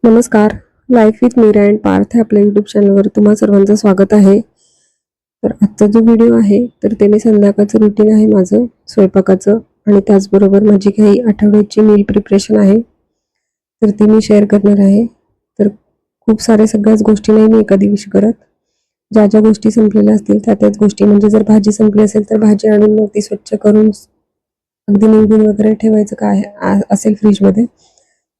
नमस्कार. Life with Meera and Parth हे आपल्या यूट्यूब चॅनलवर तुम्हा सर्वांचं स्वागत आहे. तर आजचा जो व्हिडिओ आहे तर ते मी संध्याकाळचं रुटीन आहे माझं स्वयंपाकाचं आणि त्याचबरोबर माझी काही आठवड्याची मील प्रिपरेशन आहे तर ती मी शेअर करणार आहे. तर खूप साऱ्या सगळ्याच गोष्टी नाही मी एका दिवशी करत. ज्या ज्या गोष्टी संपलेल्या असतील त्याच गोष्टी, म्हणजे जर भाजी संपली असेल तर भाजी आणून मग ती स्वच्छ करून अगदी निवडून वगैरे ठेवायचं काय असेल फ्रीजमध्ये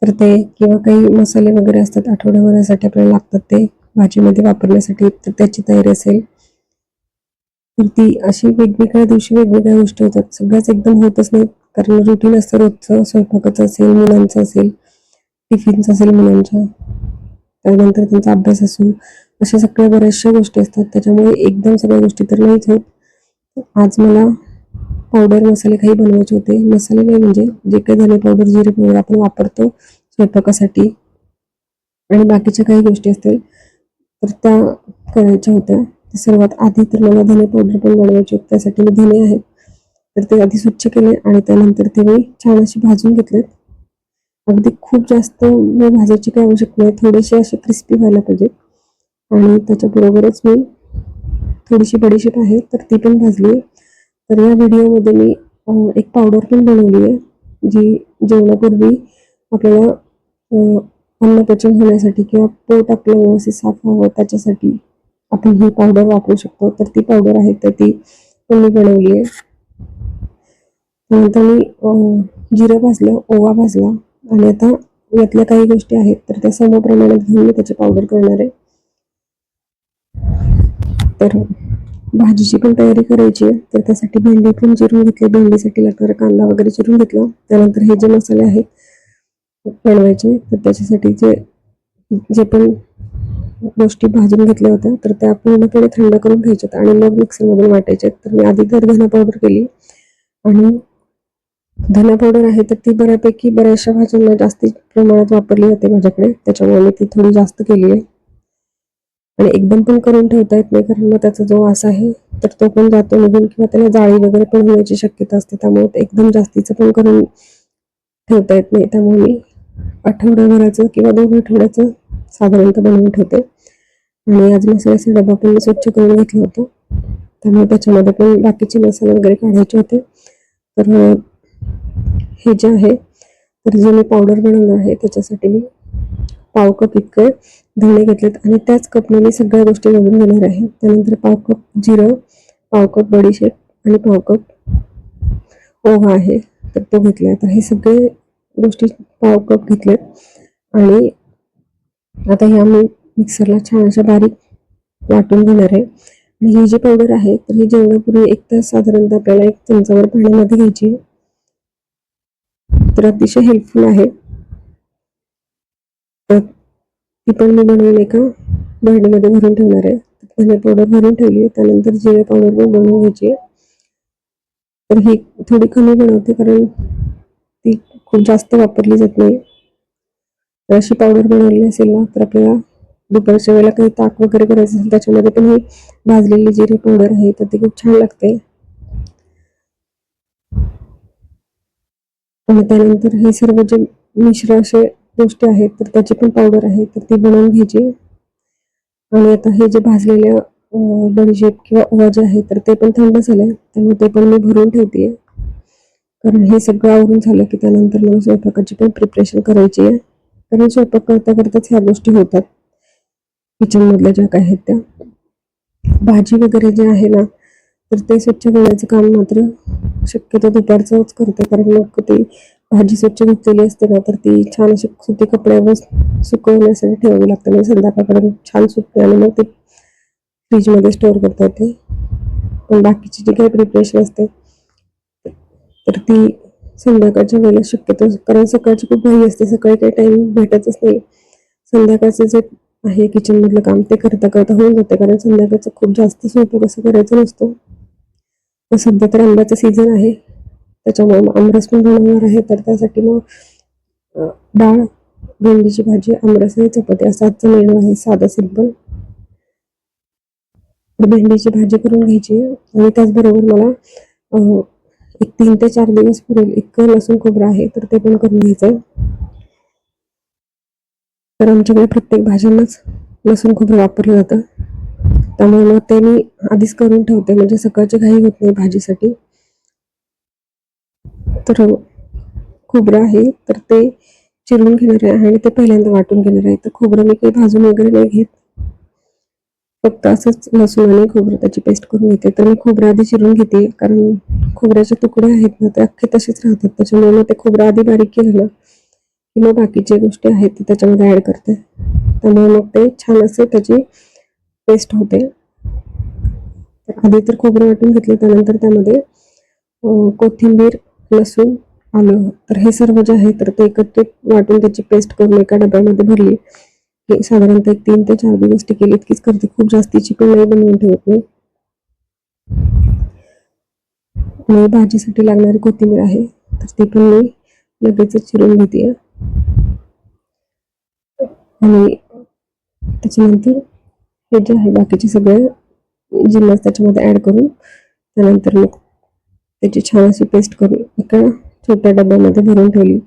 तर ते, किंवा काही मसाले वगैरे असतात आठवड्याभरासाठी आपल्याला लागतात ते भाजीमध्ये वापरण्यासाठी, तर त्याची तयारी असेल तर ती अशी वेगवेगळ्या दिवशी वेगवेगळ्या गोष्टी होतात. सगळ्याच एकदम होतच नाही कारण रुटीन असतं रोजचं. स्वयंपाकाचं असेल, मुलांचं असेल, टिफिनचं असेल मुलांच्या, त्यानंतर त्यांचा अभ्यास असेल, अशा सगळ्या बऱ्याचशा गोष्टी असतात. त्याच्यामुळे एकदम सगळ्या गोष्टी तर नाहीच होत. आज मला पावडर मसाले काही बनवायचे होते. मसाले नाही म्हणजे जे काही धने पावडर, जिरे पावडर आपण वापरतो स्वयंपाकासाठी आणि बाकीच्या काही गोष्टी असतील तर त्या करायच्या होत्या. सर्वात आधी तर मला धने पावडर पण बनवायची होती. त्यासाठी मी धने आहेत तर ते आधी स्वच्छ केले आणि त्यानंतर ते मी छान असे भाजून घेतलेत. अगदी खूप जास्त मी भाजायची काही आवश्यकता नाही, थोडेसे असे क्रिस्पी व्हायला पाहिजेत. आणि त्याच्याबरोबरच मी थोडीशी बडीशेप आहे तर ती पण भाजली. तर या व्हिडिओमध्ये मी एक पावडर पण बनवली आहे जी जेवणापूर्वी आपल्याला अन्नपचन होण्यासाठी किंवा पोट आपलं व्यवस्थित साफ व्हावं त्याच्यासाठी आपण ही पावडर वापरू शकतो. तर ती पावडर आहे तर ती पण मी बनवली आहे. त्यानंतर मी जिरं भाजलं, ओवा भाजला आणि आता यातल्या काही गोष्टी आहेत तर त्या समप्रमाणात घेऊन मी त्याची पावडर करणार आहे. तर भाजीची पण तयारी करायची आहे तर त्यासाठी भेंडी पण चिरून घेतली. भेंडीसाठी लागणारा कांदा वगैरे चिरून घेतला. त्यानंतर हे जे मसाले आहेत बनवायचे तर त्याच्यासाठी जे जे पण गोष्टी भाजून घेतल्या होत्या तर त्या पूर्णपणे थंड करून घ्यायच्यात आणि मग मिक्सरमधून वाटायच्यात. तर मी आधी तर धना पावडर केली आणि धना पावडर आहे तर ती बऱ्यापैकी बऱ्याचशा भाज्यांना जास्त प्रमाणात वापरली जाते माझ्याकडे, त्याच्यामुळे मी ती थोडी जास्त केली आहे. आणि एकदम पण करून ठेवता येत नाही कारण मग त्याचा जो वास आहे तर तो पण जातो निघून किंवा त्याला जाळी वगैरे पण होण्याची शक्यता असते. त्यामुळे ते एकदम जास्तीचं पण करून ठेवता येत नाही. त्यामुळे मी आठवड्याभराचं किंवा 2 आठवड्याचं साधारणतः बनवून ठेवते. आणि आज मसाल्याचा डबा पण मी स्वच्छ करून घेतला होता त्यामुळे त्याच्यामध्ये पण बाकीचे मसाले वगैरे काढायचे होते. तर हे जे आहे तर जे मी पावडर बनवणार आहे त्याच्यासाठी मी पाव कप इतके धणे घेतलेत आणि त्याच कपने मी सगळ्या गोष्टी घालून घेणार आहे. त्यानंतर पाव कप जिरं, पाव कप बडीशेप आणि पाव कप ओवा आहे तर तो घेतला. तर हे सगळे गोष्टी पाव कप घेतलेत आणि आता ह्या मी मिक्सरला छान अशा बारीक वाटून घेणार आहे. आणि ही जी पावडर आहे तर ही जेवणापूर्वी 1 तास साधारणतः आपल्याला 1 चमचाभर पाण्यामध्ये घ्यायची. तर अतिशय हेल्पफुल आहे. तर ती पण मी बनवून एका भांड्यामध्ये भरून ठेवणार आहे. धने पावडर भरून ठेवली आहे. त्यानंतर जिरे पावडर पण बनवून घ्यायची आहे. तर ही थोडी कमी बनवते कारण ती खूप जास्त वापरली जात नाही. तर अशी पावडर बनवली असेल ना तर आपल्याला दुपारच्या वेळेला काही ताक वगैरे करायचं असेल त्याच्यामध्ये पण ही भाजलेली जिरे पावडर आहे तर ती खूप छान लागते. आणि त्यानंतर हे सर्व जे मिश्र असे गोष्टी आहेत तर त्याची पण पावडर आहे तर ती बनवून घ्यायची. आणि आता हे जे भाजलेल्या बडीशेप किंवा ओवा जे आहे तर ते पण थंड झालंय त्यामुळे ते पण मी भरून ठेवते. कारण हे सगळं आवरून झालं की त्यानंतर मला स्वयंपाकाची पण प्रिपरेशन करायची आहे. कारण स्वयंपाक करता करताच ह्या गोष्टी होतात किचनमधल्या ज्या काय आहेत त्या. भाजी वगैरे जे आहे ना तर ते स्वच्छ करण्याचं काम मात्र शक्यतो दुपारचंच करते कारण मग ती भाजी स्वच्छ धुतलेली असते ना तर ती छान अशी सुती कपड्यावर सुकवण्यासाठी ठेवावी लागते. म्हणजे संध्याकाळपर्यंत छान सुकते आणि मग ती फ्रीजमध्ये स्टोअर करता येते. पण बाकीची जी काही प्रिपरेशन असते तर ती संध्याकाळच्या वेळेला शक्यतो, कारण सकाळची खूप घाई असते, सकाळी काही टाइम भेटतच नाही. संध्याकाळचं जे आहे किचनमधलं काम ते करता करता होऊन जाते कारण संध्याकाळचं खूप जास्त स्वयंपाक असं करायचं नसतो. तर सध्या तर आंब्याचा सीझन आहे त्याच्यामुळे आमरस पण बनवणार आहे तर त्यासाठी मग डाळ, भेंडीची भाजी, आमरस आणि चपाती असा आजचा मेनू आहे, साधा सिंपल. तर भेंडीची भाजी करून घ्यायची आणि त्याचबरोबर मला एक 3 ते 4 दिवस पुरेल इतकं लसूण खोबरं आहे तर ते पण करून घ्यायचं. तर आमच्याकडे प्रत्येक भाज्यांनाच लसूण खोबरं वापरलं जातं, त्यामुळे मग ते मी आधीच करून ठेवते, म्हणजे सकाळची घाई होत नाही भाजीसाठी. तर खोबरं आहे तर ते चिरून घेणार आहे आणि ते पहिल्यांदा वाटून घेणार आहे. तर खोबरं मी काही भाजून वगैरे नाही घेत, फक्त असंच लसूण आणि खोबरं त्याची पेस्ट करून घेते. तर मी खोबरं आधी चिरून घेते, कारण खोबऱ्याचे तुकडे आहेत ना ते अख्खे तसेच राहतात, त्याच्यामुळे मग ते खोबरं आधी बारीक केलं ना की मग बाकीच्या गोष्टी आहेत ते त्याच्यामध्ये ॲड करते, त्यामुळे मग ते छान असे त्याची पेस्ट होते. तर आधी तर खोबरं वाटून घेतलं, त्यानंतर त्यामध्ये कोथिंबीर, लसूण, आलं, तर हे सर्व जे आहे तर ते एकत्रित वाटून त्याची पेस्ट करून एका डब्यामध्ये भरली की साधारणतः 3 ते 4 दिवस टिकेल इतकीच करते. खूप जास्तीची पण नाही बनवून ठेवत मी. आणि भाजीसाठी लागणारी कोथिंबीर आहे तर ती पण मी लगेचच चिरून घेते. आणि त्याच्यानंतर हे जे आहे बाकीचे सगळे जिन्नस त्याच्यामध्ये ॲड करून त्यानंतर मग त्याची छान अशी पेस्ट करून एका छोट्या डब्यामध्ये भरून ठेवली.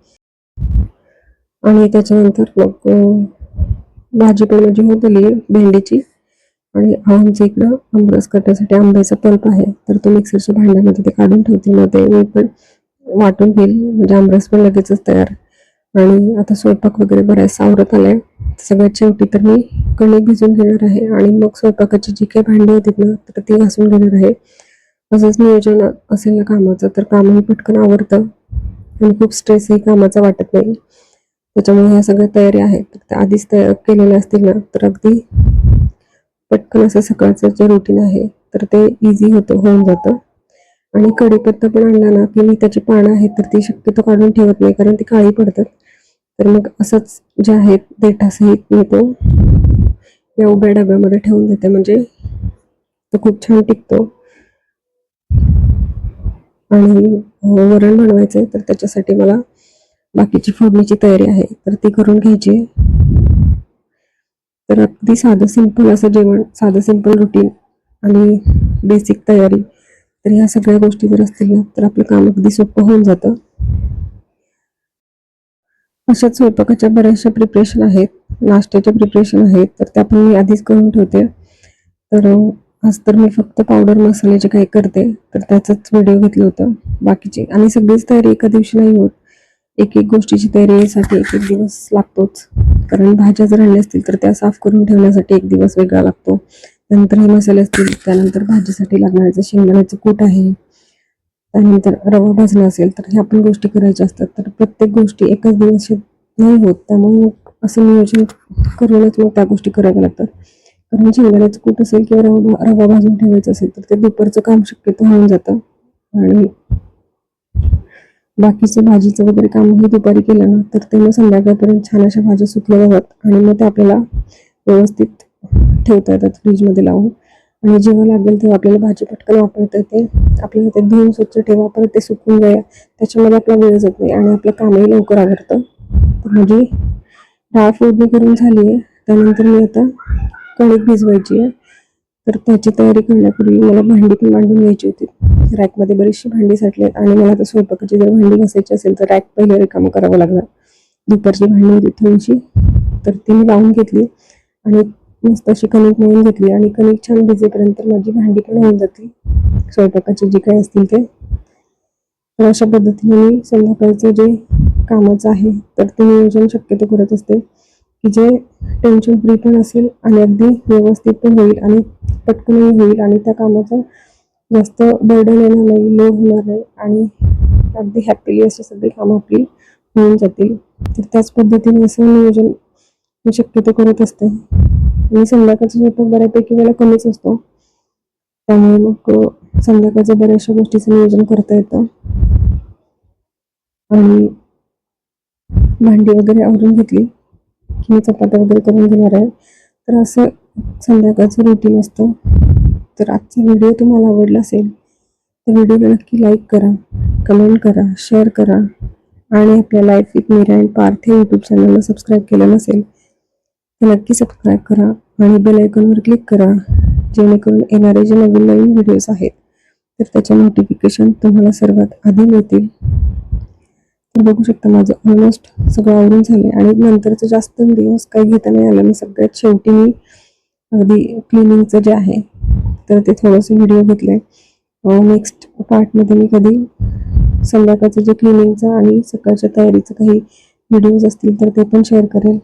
आणि त्याच्यानंतर मग भाजी पण माझी होत आली आहे भेंडीची. आणि आमच्या इकडं आमरस करण्यासाठी आंब्याचा पल्प आहे, तर तो मिक्सरच्या भांड्यामध्ये ते काढून ठेवते. मग ते मी पण वाटून घेईल, म्हणजे आमरस पण लगेचच तयार. आणि आता स्वयंपाक वगैरे बऱ्याचसा आवरत आलाय. सगळ्यात शेवटी तर मी कणिक भिजवून घेणार आहे आणि मग स्वयंपाकाची जी काही भांडी होती ना तर ती घासून घेणार आहे. असंच नियोजन असेल ना कामाचं तर कामही पटकन आवरतं आणि खूप स्ट्रेसही कामाचा वाटत नाही. त्याच्यामुळे ह्या सगळ्या तयारी आहेत तर त्या आधीच तयार केलेल्या असतील ना तर अगदी पटकन असं सकाळचं जे रुटीन आहे तर ते इझी होऊन जातं. आणि कढीपत्ता पण आणला ना की मी त्याची पानं आहेत तर ती शक्यतो काढून ठेवत नाही, कारण ती काळी पडतात. तर मग असंच जे आहेत देठासहित मी तो या उभ्या डब्यामध्ये ठेवून देते, म्हणजे तो खूप छान टिकतो. आणि वरण बनवायचं आहे तर त्याच्यासाठी मला बाकीची फोडणीची तयारी आहे तर ती करून घ्यायची आहे. तर अगदी साधं सिंपल असं जेवण, साधं सिंपल रुटीन आणि बेसिक तयारी, तर ह्या सगळ्या गोष्टी जर असतील ना तर आपलं काम अगदी सोपं होऊन जातं. अशाच स्वयंपाकाच्या बऱ्याचशा प्रिपरेशन आहेत, नाश्त्याच्या प्रिपरेशन आहेत तर त्या पण मी आधीच करून ठेवते. तर आज तर मी फक्त पावडर मसाले जे काही करते तर त्याचाच व्हिडिओ घेतलं होतं. बाकीची आणि सगळीच तयारी एका दिवशी नाही होत, एक एक गोष्टीची तयारीसाठी एक एक दिवस लागतोच. कारण भाज्या जर आणल्या असतील तर त्या साफ करून ठेवण्यासाठी एक दिवस वेगळा लागतो. नंतर हे मसाले असतील, त्यानंतर भाजीसाठी लागणारं शेंगदाण्याचं कूट आहे, त्यानंतर रवा भाजणं असेल तर ह्या पण गोष्टी करायच्या असतात. तर प्रत्येक गोष्टी एकाच दिवशी नाही होत, त्यामुळे मग असं नियोजन करूनच मग त्या गोष्टी कराव्या लागतात. कारण शेंगदाण्याचं कूट असेल किंवा रवा भाजून ठेवायचं असेल तर ते दुपारचं काम शक्यतो होऊन जातं. आणि बाकीचं भाजीचं वगैरे कामही दुपारी केलं ना तर ते मग संध्याकाळपर्यंत छान अशा भाज्या सुकल्या जातात आणि मग ते आपल्याला व्यवस्थित ठेवता येतात फ्रीजमध्ये लावून. आणि जेव्हा लागेल तेव्हा आपल्याला भाजी पटकन वापरता येते. आपल्याला ते धुवून स्वच्छ ठेवा, परत ते सुकून जाईल, त्याच्यामध्ये आपला वेळ जात नाही आणि आपलं कामही लवकर आवरतं. तर माझी डाळ फोडणी करून झाली आहे. त्यानंतर मी आता कणिक भिजवायची आहे, तर त्याची तयारी करण्यापूर्वी मला भांडी पण मांडून घ्यायची होती. रॅकमध्ये बरीचशी भांडी साठली आहेत आणि मला आता स्वयंपाकाची जर भांडी घासायची असेल तर रॅक पहिले रिकामं करावं लागणार. दुपारची भांडी होती थोडीशी तर ती मी लावून घेतली आणि मस्त अशी कणिक मळून घेतली आणि कणिक छान भिजेपर्यंत माझी भांडी पण होऊन जाते स्वयंपाकाची जी काही असतील ते. तर अशा पद्धतीने मी संध्याकाळचं जे कामाचं आहे तर ते नियोजन शक्यतो करत असते की जे टेन्शन फ्री पण असेल आणि अगदी व्यवस्थित पण होईल आणि पटकनही होईल आणि त्या कामाचा जास्त बर्डन येणार नाही, लोड होणार नाही आणि अगदी हॅपीली अशी सगळी कामं आपली होऊन जातील. तर त्याच पद्धतीने असं नियोजन मी शक्यतो करत असते. आणि संध्याकाळचा स्वयंपाक बऱ्यापैकी वेळा कमीच असतो, त्यामुळे मग संध्याकाळच्या बऱ्याचशा गोष्टीचं नियोजन करता येतं. आणि भांडी वगैरे आवरून घेतली की मी चपात्या वगैरे करून घेणार आहे. तर असं संध्याकाळचं रुटीन असतं. तर आजचा व्हिडिओ तुम्हाला आवडला असेल तर व्हिडिओला नक्की लाईक करा, कमेंट करा, शेअर करा आणि आपल्या life with Meera and Parth या यूट्यूब चॅनलला सबस्क्राईब केलं नसेल तर नक्की सबस्क्राईब करा आणि बेल आयकॉनवर क्लिक करा, जेणेकरून येणारे जे नवीन नवीन व्हिडिओज आहेत तर त्याचे नोटिफिकेशन तुम्हाला सर्वात आधी मिळतील. तर बघू शकता माझं ऑलमोस्ट सगळं आवरून झालंय आणि नंतरचं जास्त व्हिडिओज काही घेता नाही आलं. मी सगळ्यात शेवटी मी अगदी क्लिनिंगचं जे आहे तर ते थोडंसं व्हिडिओ घेतले. नेक्स्ट पार्टमध्ये मी कधी संध्याकाळचं जे क्लिनिंगचं आणि सकाळच्या तयारीचं काही व्हिडिओज असतील तर ते पण शेअर करेल.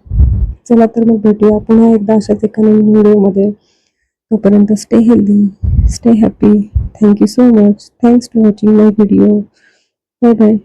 चला तर मग भेटूया पुन्हा एकदा अशाच एका नवीन व्हिडिओमध्ये. तोपर्यंत stay healthy, stay happy. Thank you so much. Thanks to watching my video. Bye bye.